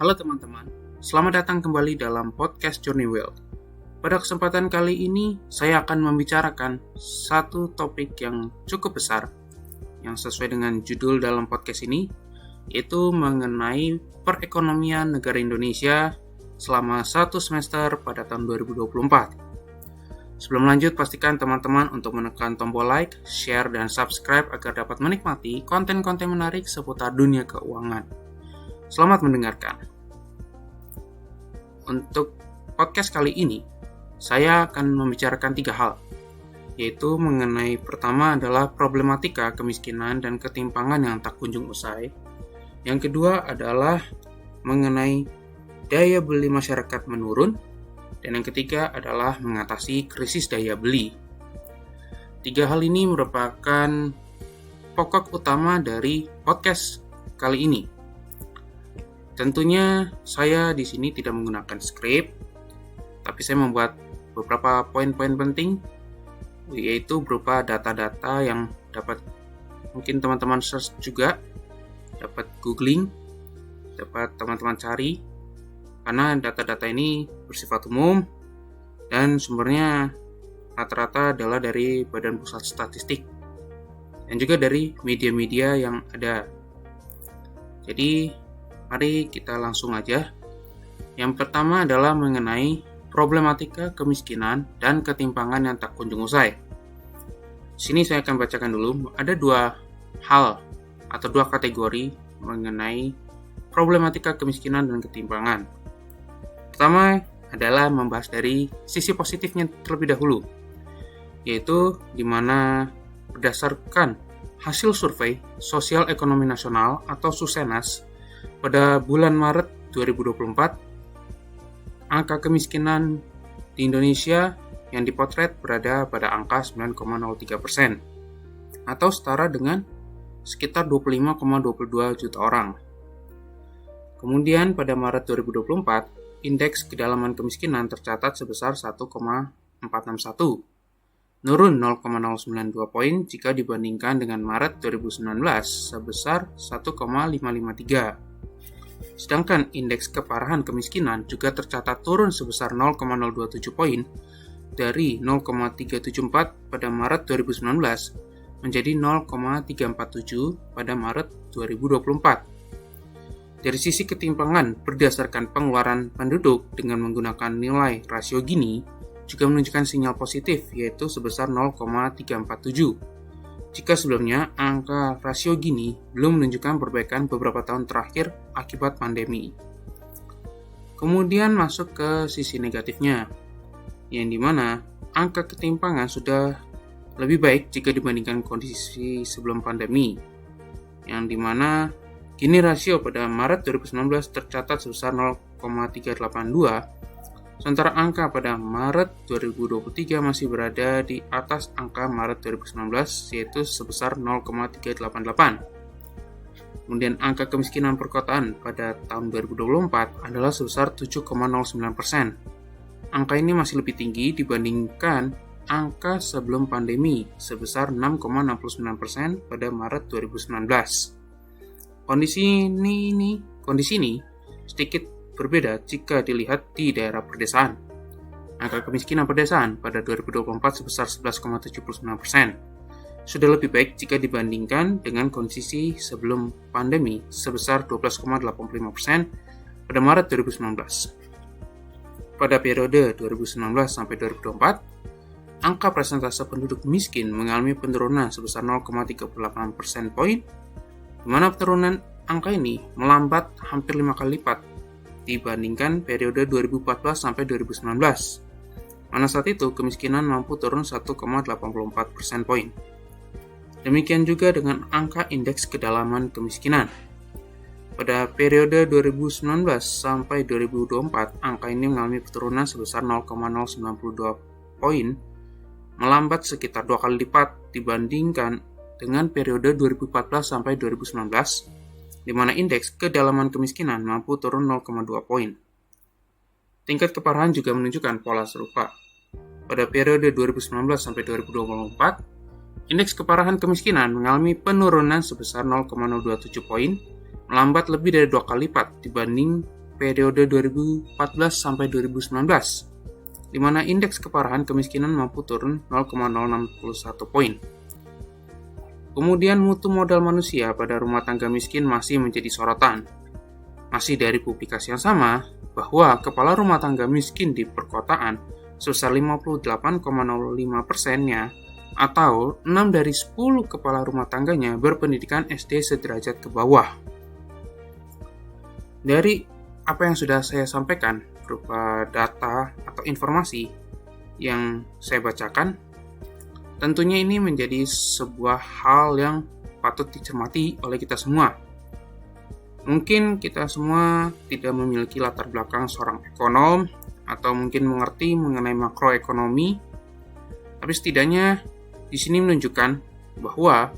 Halo teman-teman, selamat datang kembali dalam podcast Journey Wealth. Pada kesempatan kali ini, saya akan membicarakan satu topik yang cukup besar, yang sesuai dengan judul dalam podcast ini, yaitu mengenai perekonomian negara Indonesia selama satu semester pada tahun 2024. Sebelum lanjut, pastikan teman-teman untuk menekan tombol like, share, dan subscribe agar dapat menikmati konten-konten menarik seputar dunia keuangan. Selamat mendengarkan. Untuk podcast kali ini, saya akan membicarakan 3 hal, yaitu mengenai pertama adalah problematika kemiskinan dan ketimpangan yang tak kunjung usai. Yang kedua adalah mengenai daya beli masyarakat menurun, dan yang ketiga adalah mengatasi krisis daya beli. 3 hal ini merupakan pokok utama dari podcast kali ini. Tentunya saya di sini tidak menggunakan skrip, tapi saya membuat beberapa poin-poin penting, yaitu berupa data-data yang dapat mungkin teman-teman search juga, dapat googling, dapat teman-teman cari, karena data-data ini bersifat umum dan sumbernya rata-rata adalah dari Badan Pusat Statistik dan juga dari media-media yang ada. Jadi mari kita langsung aja. Yang pertama adalah mengenai problematika kemiskinan dan ketimpangan yang tak kunjung usai. Sini saya akan bacakan dulu. Ada 2 hal atau 2 kategori mengenai problematika kemiskinan dan ketimpangan. Pertama adalah membahas dari sisi positifnya terlebih dahulu, yaitu di mana berdasarkan hasil survei Sosial Ekonomi Nasional atau Susenas pada bulan Maret 2024, angka kemiskinan di Indonesia yang dipotret berada pada angka 9,03%, atau setara dengan sekitar 25,22 juta orang. Kemudian pada Maret 2024, indeks kedalaman kemiskinan tercatat sebesar 1,461, nurun 0,092 poin jika dibandingkan dengan Maret 2019 sebesar 1,553. Sedangkan indeks keparahan kemiskinan juga tercatat turun sebesar 0,027 poin dari 0,374 pada Maret 2019 menjadi 0,347 pada Maret 2024. Dari sisi ketimpangan berdasarkan pengeluaran penduduk dengan menggunakan nilai rasio Gini juga menunjukkan sinyal positif, yaitu sebesar 0,347. Jika sebelumnya angka rasio Gini belum menunjukkan perbaikan beberapa tahun terakhir akibat pandemi. Kemudian masuk ke sisi negatifnya, yang dimana angka ketimpangan sudah lebih baik jika dibandingkan kondisi sebelum pandemi, yang dimana Gini rasio pada Maret 2019 tercatat sebesar 0,382, sementara angka pada Maret 2023 masih berada di atas angka Maret 2019, yaitu sebesar 0,388. Kemudian angka kemiskinan perkotaan pada tahun 2024 adalah sebesar 7,09%. Angka ini masih lebih tinggi dibandingkan angka sebelum pandemi sebesar 6,69% pada Maret 2019. Kondisi ini sedikit berbeda jika dilihat di daerah pedesaan. Angka kemiskinan pedesaan pada 2024 sebesar 11,79%. Sudah lebih baik jika dibandingkan dengan kondisi sebelum pandemi sebesar 12,85% pada Maret 2019. Pada periode 2019 sampai 2024, angka persentase penduduk miskin mengalami penurunan sebesar 0,38% poin, di mana penurunan angka ini melambat hampir 5 kali lipat dibandingkan periode 2014 sampai 2019, mana saat itu kemiskinan mampu turun 1,84% poin. Demikian juga dengan angka indeks kedalaman kemiskinan. Pada periode 2019 sampai 2024, angka ini mengalami penurunan sebesar 0,092 poin, melambat sekitar 2 kali lipat dibandingkan dengan periode 2014 sampai 2019, di mana indeks kedalaman kemiskinan mampu turun 0,2 poin. Tingkat keparahan juga menunjukkan pola serupa. Pada periode 2019 sampai 2024, indeks keparahan kemiskinan mengalami penurunan sebesar 0,027 poin, melambat lebih dari 2 kali lipat dibanding periode 2014 sampai 2019, di mana indeks keparahan kemiskinan mampu turun 0,061 poin. Kemudian mutu modal manusia pada rumah tangga miskin masih menjadi sorotan. Masih dari publikasi yang sama, bahwa kepala rumah tangga miskin di perkotaan sebesar 58,05%-nya atau 6 dari 10 kepala rumah tangganya berpendidikan SD sederajat ke bawah. Dari apa yang sudah saya sampaikan berupa data atau informasi yang saya bacakan, tentunya ini menjadi sebuah hal yang patut dicermati oleh kita semua. Mungkin kita semua tidak memiliki latar belakang seorang ekonom atau mungkin mengerti mengenai makroekonomi, tapi setidaknya di sini menunjukkan bahwa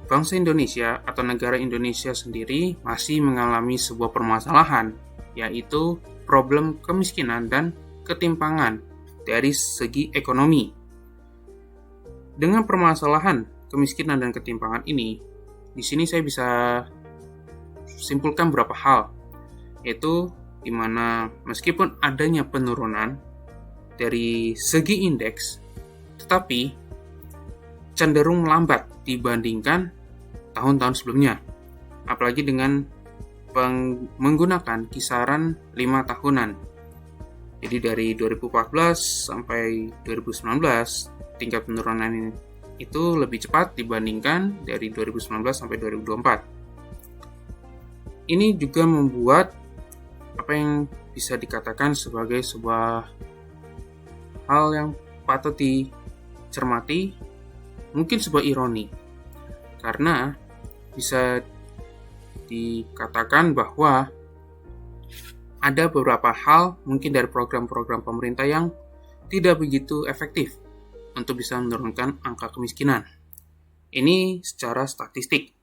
bangsa Indonesia atau negara Indonesia sendiri masih mengalami sebuah permasalahan, yaitu problem kemiskinan dan ketimpangan dari segi ekonomi. Dengan permasalahan kemiskinan dan ketimpangan ini, di sini saya bisa simpulkan beberapa hal, yaitu di mana meskipun adanya penurunan dari segi indeks, tetapi cenderung melambat dibandingkan tahun-tahun sebelumnya, apalagi dengan menggunakan kisaran 5 tahunan. Jadi dari 2014 sampai 2019, tingkat penurunan ini itu lebih cepat dibandingkan dari 2019 sampai 2024. Ini juga membuat apa yang bisa dikatakan sebagai sebuah hal yang patut dicermati, mungkin sebuah ironi, karena bisa dikatakan bahwa ada beberapa hal mungkin dari program-program pemerintah yang tidak begitu efektif untuk bisa menurunkan angka kemiskinan. Ini secara statistik.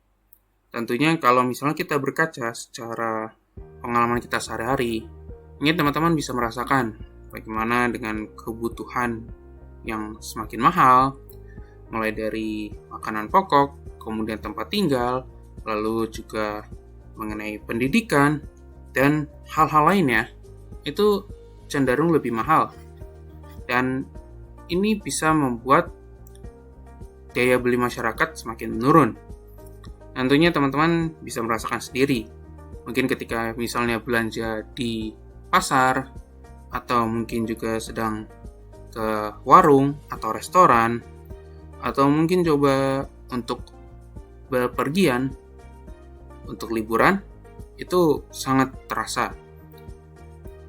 Tentunya kalau misalnya kita berkaca secara pengalaman kita sehari-hari, ini teman-teman bisa merasakan bagaimana dengan kebutuhan yang semakin mahal, mulai dari makanan pokok, kemudian tempat tinggal, lalu juga mengenai pendidikan, dan hal-hal lainnya, itu cenderung lebih mahal. Dan ini bisa membuat daya beli masyarakat semakin menurun. Tentunya teman-teman bisa merasakan sendiri. Mungkin ketika misalnya belanja di pasar, atau mungkin juga sedang ke warung atau restoran, atau mungkin coba untuk bepergian, untuk liburan, itu sangat terasa.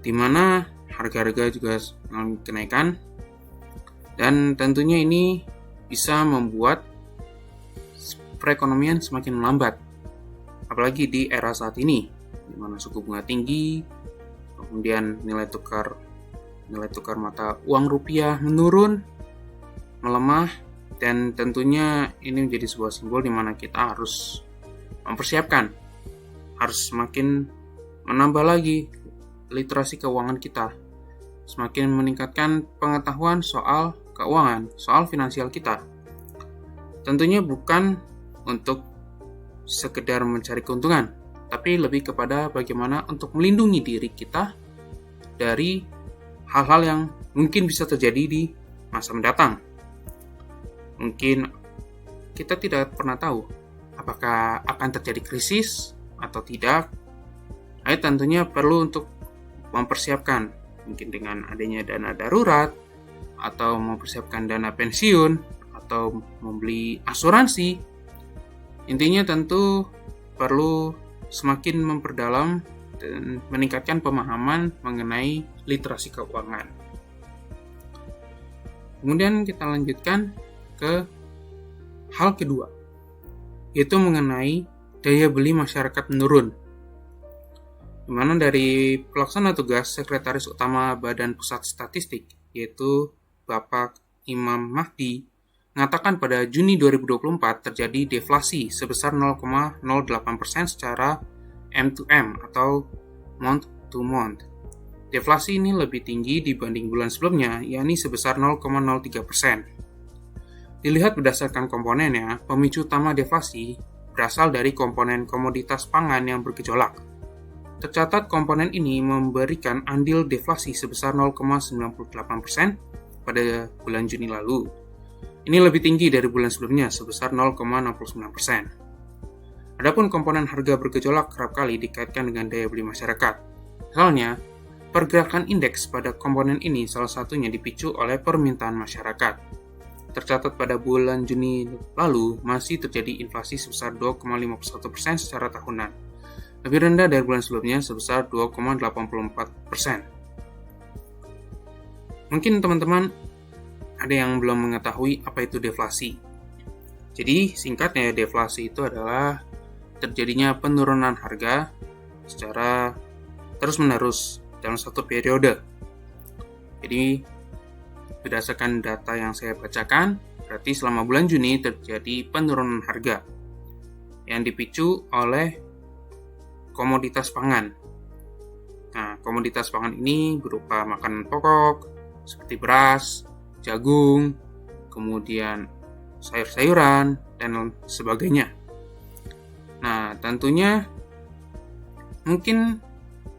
Dimana harga-harga juga mengalami kenaikan, dan tentunya ini bisa membuat perekonomian semakin melambat. Apalagi di era saat ini, di mana suku bunga tinggi, kemudian nilai tukar mata uang rupiah menurun, melemah, dan tentunya ini menjadi sebuah simbol di mana kita harus mempersiapkan, harus semakin menambah lagi literasi keuangan kita, semakin meningkatkan pengetahuan soal keuangan, soal finansial kita. Tentunya bukan untuk sekedar mencari keuntungan, tapi lebih kepada bagaimana untuk melindungi diri kita dari hal-hal yang mungkin bisa terjadi di masa mendatang. Mungkin kita tidak pernah tahu apakah akan terjadi krisis atau tidak. Tentunya perlu untuk mempersiapkan, mungkin dengan adanya dana darurat, atau mempersiapkan dana pensiun, atau membeli asuransi. Intinya tentu perlu semakin memperdalam dan meningkatkan pemahaman mengenai literasi keuangan. Kemudian kita lanjutkan ke hal kedua, yaitu mengenai daya beli masyarakat menurun. Di mana dari pelaksana tugas Sekretaris Utama Badan Pusat Statistik, yaitu Bapak Imam Mahdi, mengatakan pada Juni 2024 terjadi deflasi sebesar 0,08% secara M2M atau month to month. Deflasi ini lebih tinggi dibanding bulan sebelumnya, yakni sebesar 0,03%. Dilihat berdasarkan komponennya, pemicu utama deflasi berasal dari komponen komoditas pangan yang bergejolak. tercatat komponen ini memberikan andil deflasi sebesar 0,98% pada bulan Juni lalu. Ini lebih tinggi dari bulan sebelumnya sebesar 0,69%. Adapun komponen harga bergejolak kerap kali dikaitkan dengan daya beli masyarakat. Misalnya, pergerakan indeks pada komponen ini salah satunya dipicu oleh permintaan masyarakat. Tercatat pada bulan Juni lalu masih terjadi inflasi sebesar 2,51% secara tahunan, lebih rendah dari bulan sebelumnya sebesar 2,84%. Mungkin teman-teman ada yang belum mengetahui apa itu deflasi. Jadi singkatnya, deflasi itu adalah terjadinya penurunan harga secara terus-menerus dalam satu periode. Jadi berdasarkan data yang saya bacakan, berarti selama bulan Juni terjadi penurunan harga yang dipicu oleh komoditas pangan. Nah, komoditas pangan ini berupa makanan pokok seperti beras, jagung, kemudian sayur-sayuran, dan sebagainya. Nah, tentunya mungkin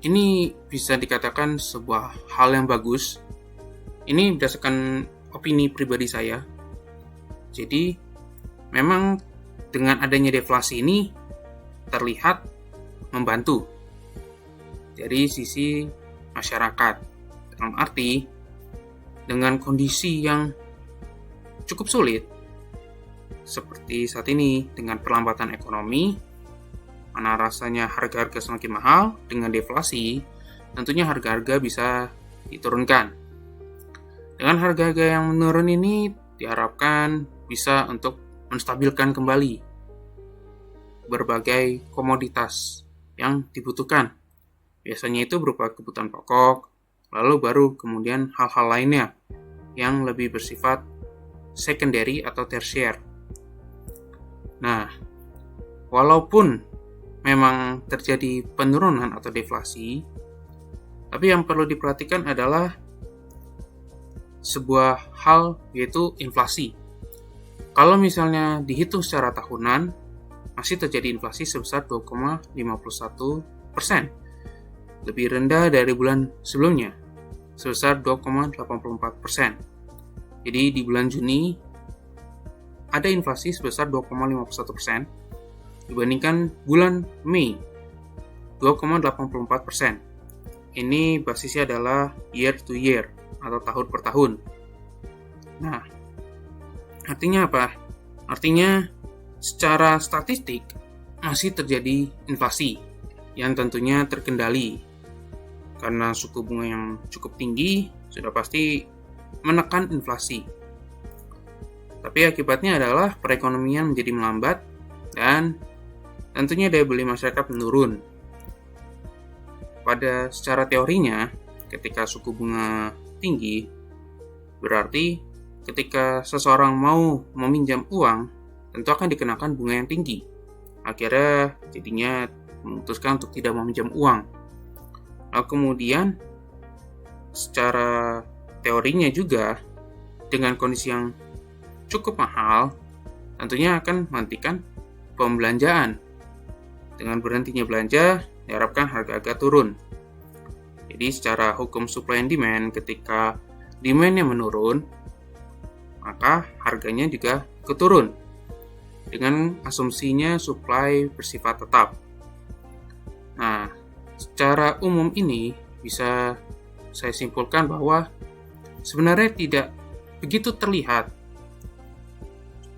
ini bisa dikatakan sebuah hal yang bagus. Ini berdasarkan opini pribadi saya. Jadi, memang dengan adanya deflasi ini terlihat membantu dari sisi masyarakat. Dalam arti, dengan kondisi yang cukup sulit, seperti saat ini dengan perlambatan ekonomi, mana rasanya harga-harga semakin mahal, dengan deflasi, tentunya harga-harga bisa diturunkan. Dengan harga-harga yang menurun ini diharapkan bisa untuk menstabilkan kembali berbagai komoditas yang dibutuhkan. Biasanya itu berupa kebutuhan pokok, lalu baru kemudian hal-hal lainnya yang lebih bersifat secondary atau tertiary. Nah, walaupun memang terjadi penurunan atau deflasi, tapi yang perlu diperhatikan adalah sebuah hal, yaitu inflasi. Kalau misalnya dihitung secara tahunan, masih terjadi inflasi sebesar 2,51%, lebih rendah dari bulan sebelumnya, sebesar 2,84%. Jadi di bulan Juni ada inflasi sebesar 2,51% dibandingkan bulan Mei 2,84%. Ini basisnya adalah year to year atau tahun per tahun. Nah, artinya apa? Artinya secara statistik masih terjadi inflasi yang tentunya terkendali karena suku bunga yang cukup tinggi sudah pasti menekan inflasi. Tapi akibatnya adalah perekonomian menjadi melambat dan tentunya daya beli masyarakat menurun. Pada secara teorinya, ketika suku bunga tinggi, berarti ketika seseorang mau meminjam uang, tentu akan dikenakan bunga yang tinggi. Akhirnya jadinya memutuskan untuk tidak meminjam uang. Lalu kemudian secara teorinya juga dengan kondisi yang cukup mahal, tentunya akan menghentikan pembelanjaan. Dengan berhentinya belanja, diharapkan harga-harga turun. Jadi secara hukum supply and demand, ketika demand-nya menurun, maka harganya juga ikut turun. Dengan asumsinya supply bersifat tetap. Nah, secara umum ini bisa saya simpulkan bahwa sebenarnya tidak begitu terlihat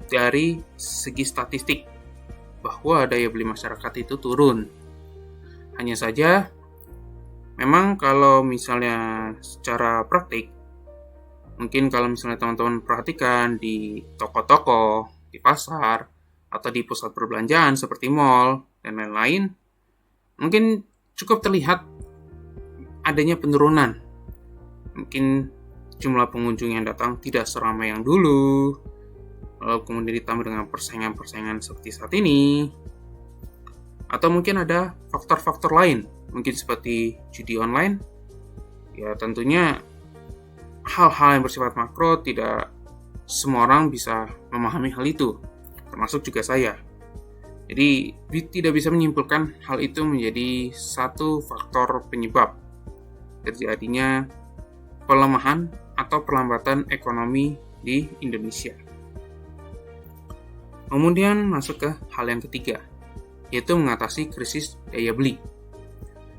dari segi statistik bahwa daya beli masyarakat itu turun. Hanya saja, memang kalau misalnya secara praktik, mungkin kalau misalnya teman-teman perhatikan di toko-toko, di pasar, atau di pusat perbelanjaan seperti mall, dan lain-lain, mungkin cukup terlihat adanya penurunan. Mungkin jumlah pengunjung yang datang tidak seramai yang dulu, lalu kemudian ditambah dengan persaingan-persaingan seperti saat ini, atau mungkin ada faktor-faktor lain, mungkin seperti judi online. Ya tentunya hal-hal yang bersifat makro tidak semua orang bisa memahami hal itu, termasuk juga saya. Jadi tidak bisa menyimpulkan hal itu menjadi satu faktor penyebab terjadinya pelemahan atau perlambatan ekonomi di Indonesia. Kemudian masuk ke hal yang ketiga, yaitu mengatasi krisis daya beli.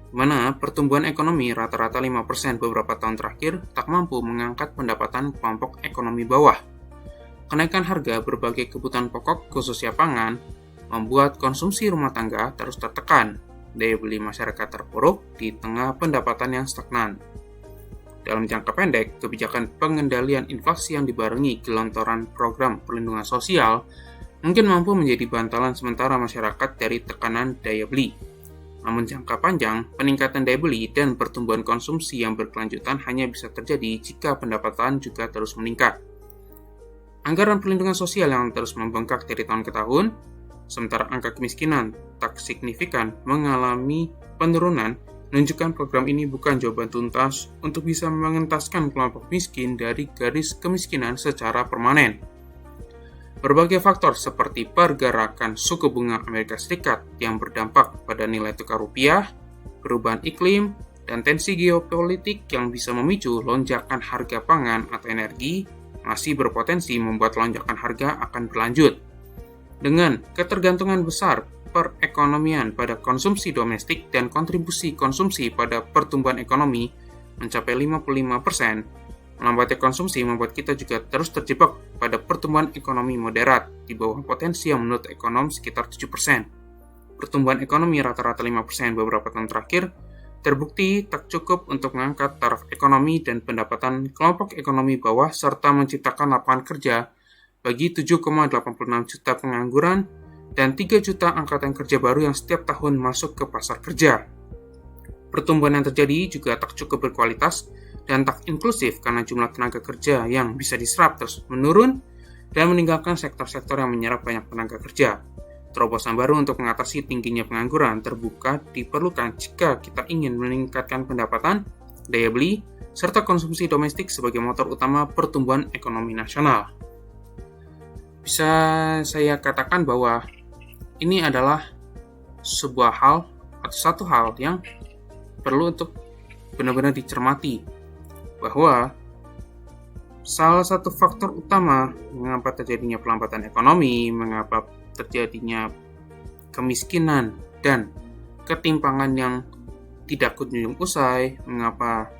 Di mana pertumbuhan ekonomi rata-rata 5% beberapa tahun terakhir tak mampu mengangkat pendapatan kelompok ekonomi bawah. Kenaikan harga berbagai kebutuhan pokok khususnya pangan membuat konsumsi rumah tangga terus tertekan. Daya beli masyarakat terpuruk di tengah pendapatan yang stagnan. Dalam jangka pendek, kebijakan pengendalian inflasi yang dibarengi gelontoran program perlindungan sosial mungkin mampu menjadi bantalan sementara masyarakat dari tekanan daya beli. Namun jangka panjang, peningkatan daya beli dan pertumbuhan konsumsi yang berkelanjutan hanya bisa terjadi jika pendapatan juga terus meningkat. Anggaran perlindungan sosial yang terus membengkak dari tahun ke tahun, sementara angka kemiskinan tak signifikan mengalami penurunan, menunjukkan program ini bukan jawaban tuntas untuk bisa mengentaskan kelompok miskin dari garis kemiskinan secara permanen. Berbagai faktor seperti pergerakan suku bunga Amerika Serikat yang berdampak pada nilai tukar rupiah, perubahan iklim, dan tensi geopolitik yang bisa memicu lonjakan harga pangan atau energi masih berpotensi membuat lonjakan harga akan berlanjut. Dengan ketergantungan besar perekonomian pada konsumsi domestik dan kontribusi konsumsi pada pertumbuhan ekonomi mencapai 55%, melambatnya konsumsi membuat kita juga terus terjebak pada pertumbuhan ekonomi moderat di bawah potensi yang menurut ekonom sekitar 7%. Pertumbuhan ekonomi rata-rata 5% beberapa tahun terakhir terbukti tak cukup untuk mengangkat taraf ekonomi dan pendapatan kelompok ekonomi bawah serta menciptakan lapangan kerja bagi 7,86 juta pengangguran dan 3 juta angkatan kerja baru yang setiap tahun masuk ke pasar kerja. Pertumbuhan yang terjadi juga tak cukup berkualitas dan tak inklusif karena jumlah tenaga kerja yang bisa diserap terus menurun dan meninggalkan sektor-sektor yang menyerap banyak tenaga kerja. Terobosan baru untuk mengatasi tingginya pengangguran terbuka diperlukan jika kita ingin meningkatkan pendapatan, daya beli, serta konsumsi domestik sebagai motor utama pertumbuhan ekonomi nasional. Bisa saya katakan bahwa ini adalah sebuah hal atau satu hal yang perlu untuk benar-benar dicermati, bahwa salah satu faktor utama mengapa terjadinya pelambatan ekonomi, mengapa terjadinya kemiskinan dan ketimpangan yang tidak kunjung usai, mengapa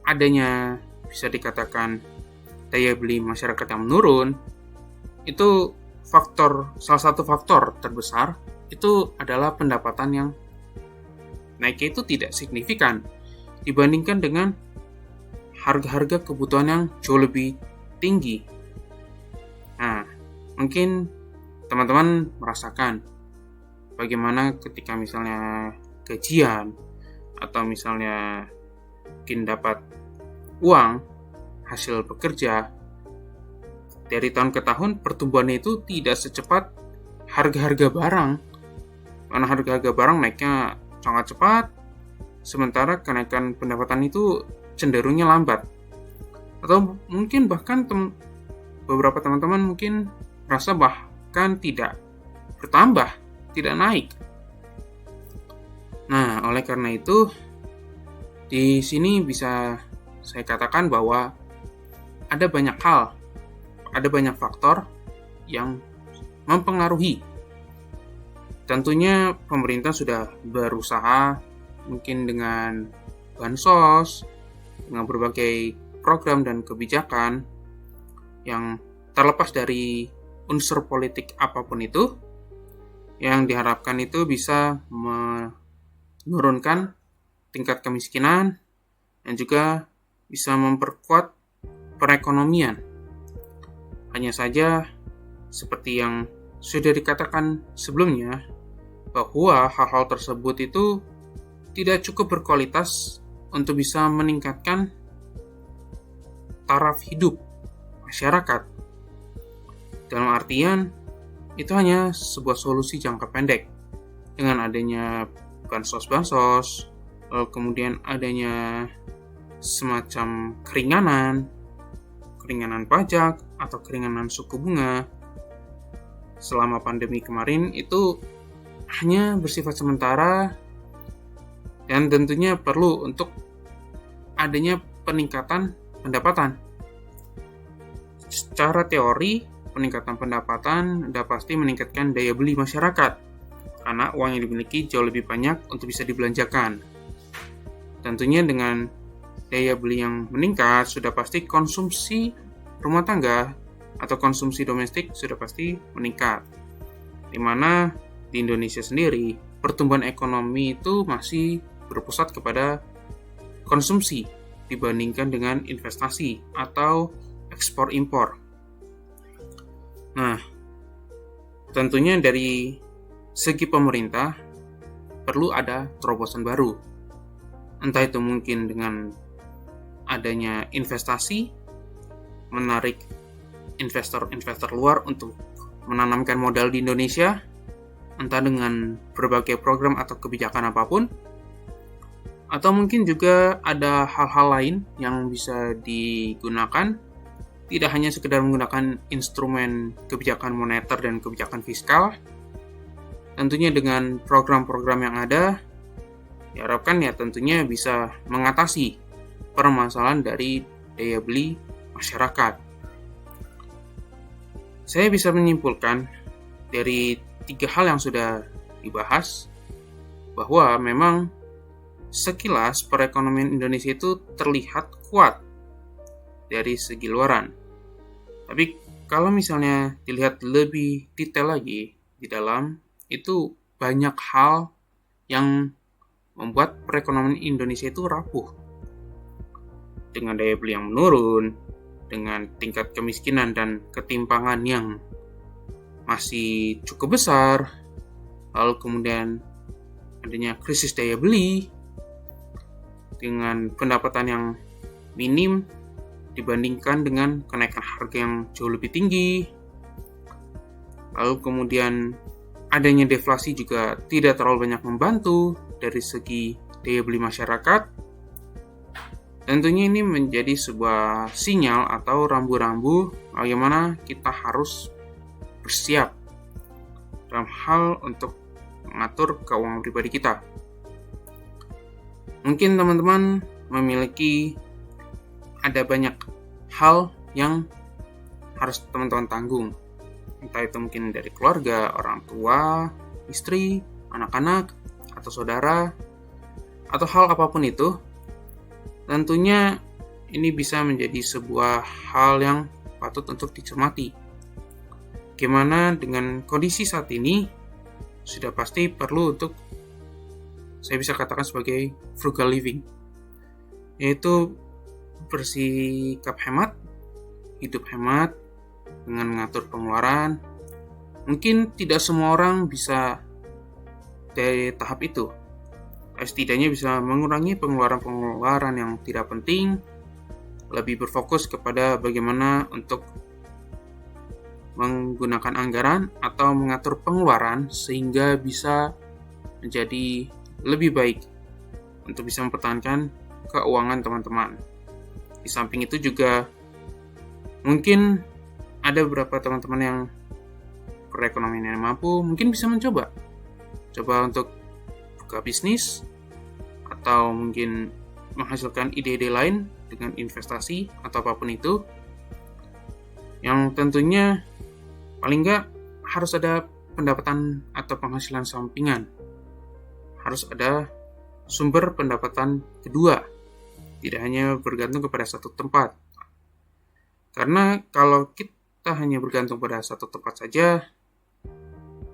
adanya bisa dikatakan daya beli masyarakat yang menurun, itu salah satu faktor terbesar itu adalah pendapatan yang naiknya itu tidak signifikan dibandingkan dengan harga-harga kebutuhan yang jauh lebih tinggi. Nah, mungkin teman-teman merasakan bagaimana ketika misalnya gajian atau misalnya mungkin dapat uang hasil bekerja, dari tahun ke tahun pertumbuhannya itu tidak secepat harga-harga barang. Karena harga-harga barang naiknya sangat cepat, sementara kenaikan pendapatan itu cenderungnya lambat. Atau mungkin bahkan beberapa teman-teman mungkin merasa bahkan tidak bertambah, tidak naik. Nah, oleh karena itu di sini bisa saya katakan bahwa ada banyak hal, ada banyak faktor yang mempengaruhi. Tentunya pemerintah sudah berusaha mungkin dengan bansos, dengan berbagai program dan kebijakan yang terlepas dari unsur politik apapun itu, yang diharapkan itu bisa menurunkan tingkat kemiskinan dan juga bisa memperkuat perekonomian. Hanya saja, seperti yang sudah dikatakan sebelumnya, bahwa hal-hal tersebut itu tidak cukup berkualitas untuk bisa meningkatkan taraf hidup masyarakat. Dalam artian, itu hanya sebuah solusi jangka pendek. Dengan adanya bansos-bansos, kemudian adanya semacam keringanan pajak atau keringanan suku bunga, selama pandemi kemarin itu hanya bersifat sementara dan tentunya perlu untuk adanya peningkatan pendapatan. Secara teori, peningkatan pendapatan sudah pasti meningkatkan daya beli masyarakat karena uang yang dimiliki jauh lebih banyak untuk bisa dibelanjakan. Tentunya dengan daya beli yang meningkat, sudah pasti konsumsi rumah tangga atau konsumsi domestik sudah pasti meningkat. Di mana di Indonesia sendiri, pertumbuhan ekonomi itu masih berpusat kepada konsumsi dibandingkan dengan investasi atau ekspor impor. Nah, tentunya dari segi pemerintah perlu ada terobosan baru. Entah itu mungkin dengan adanya investasi, menarik investor-investor luar untuk menanamkan modal di Indonesia, entah dengan berbagai program atau kebijakan apapun, atau mungkin juga ada hal-hal lain yang bisa digunakan, tidak hanya sekedar menggunakan instrumen kebijakan moneter dan kebijakan fiskal. Tentunya dengan program-program yang ada, diharapkan ya tentunya bisa mengatasi permasalahan dari daya beli masyarakat. Saya bisa menyimpulkan dari 3 hal yang sudah dibahas, bahwa memang sekilas perekonomian Indonesia itu terlihat kuat dari segi luaran. Tapi kalau misalnya dilihat lebih detail lagi di dalam, itu banyak hal yang membuat perekonomian Indonesia itu rapuh. Dengan daya beli yang menurun, dengan tingkat kemiskinan dan ketimpangan yang masih cukup besar, lalu kemudian adanya krisis daya beli, dengan pendapatan yang minim dibandingkan dengan kenaikan harga yang jauh lebih tinggi, lalu kemudian adanya deflasi juga tidak terlalu banyak membantu dari segi daya beli masyarakat. Tentunya ini menjadi sebuah sinyal atau rambu-rambu bagaimana kita harus bersiap dalam hal untuk mengatur keuangan pribadi kita. Mungkin teman-teman memiliki ada banyak hal yang harus teman-teman tanggung. Entah itu mungkin dari keluarga, orang tua, istri, anak-anak, atau saudara, atau hal apapun itu. Tentunya ini bisa menjadi sebuah hal yang patut untuk dicermati. Gimana dengan kondisi saat ini, sudah pasti perlu untuk saya bisa katakan sebagai frugal living, yaitu bersikap hemat, hidup hemat dengan mengatur pengeluaran. Mungkin tidak semua orang bisa dari tahap itu. Setidaknya bisa mengurangi pengeluaran-pengeluaran yang tidak penting, lebih berfokus kepada bagaimana untuk menggunakan anggaran atau mengatur pengeluaran sehingga bisa menjadi lebih baik untuk bisa mempertahankan keuangan teman-teman. Di samping itu juga mungkin ada beberapa teman-teman yang perekonomiannya mampu, mungkin bisa coba untuk buka bisnis atau mungkin menghasilkan ide-ide lain dengan investasi atau apapun itu, yang tentunya paling nggak harus ada pendapatan atau penghasilan sampingan, harus ada sumber pendapatan kedua, tidak hanya bergantung kepada satu tempat. Karena kalau kita hanya bergantung pada satu tempat saja,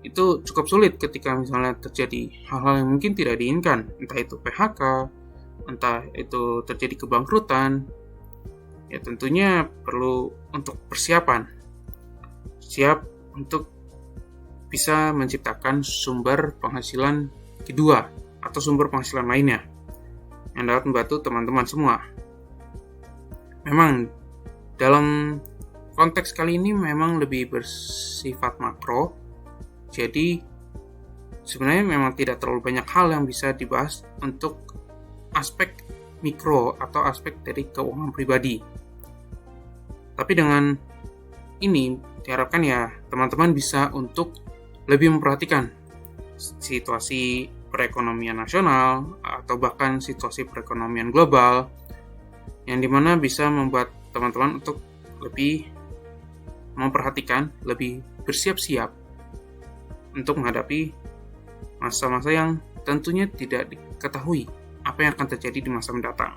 itu cukup sulit ketika misalnya terjadi hal-hal yang mungkin tidak diinginkan, entah itu PHK, entah itu terjadi kebangkrutan. Ya tentunya perlu untuk persiapan, siap untuk bisa menciptakan sumber penghasilan kedua atau sumber penghasilan lainnya yang dapat membantu teman-teman semua. Memang dalam konteks kali ini memang lebih bersifat makro, jadi sebenarnya memang tidak terlalu banyak hal yang bisa dibahas untuk aspek mikro atau aspek dari keuangan pribadi. Tapi dengan ini diharapkan ya teman-teman bisa untuk lebih memperhatikan situasi perekonomian nasional atau bahkan situasi perekonomian global yang dimana bisa membuat teman-teman untuk lebih memperhatikan, lebih bersiap-siap untuk menghadapi masa-masa yang tentunya tidak diketahui apa yang akan terjadi di masa mendatang.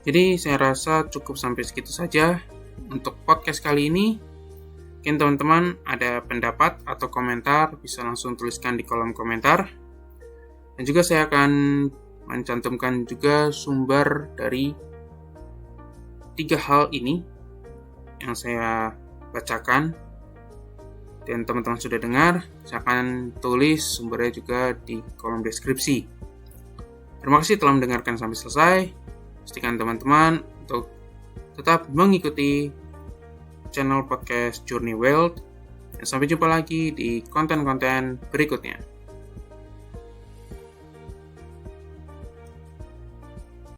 Jadi saya rasa cukup sampai segitu saja untuk podcast kali ini. Mungkin teman-teman ada pendapat atau komentar bisa langsung tuliskan di kolom komentar. Dan juga saya akan mencantumkan juga sumber dari 3 hal ini yang saya bacakan. Dan teman-teman sudah dengar, saya akan tulis sumbernya juga di kolom deskripsi. Terima kasih telah mendengarkan sampai selesai. Pastikan teman-teman untuk tetap mengikuti channel podcast Journey Wealth. Dan sampai jumpa lagi di konten-konten berikutnya.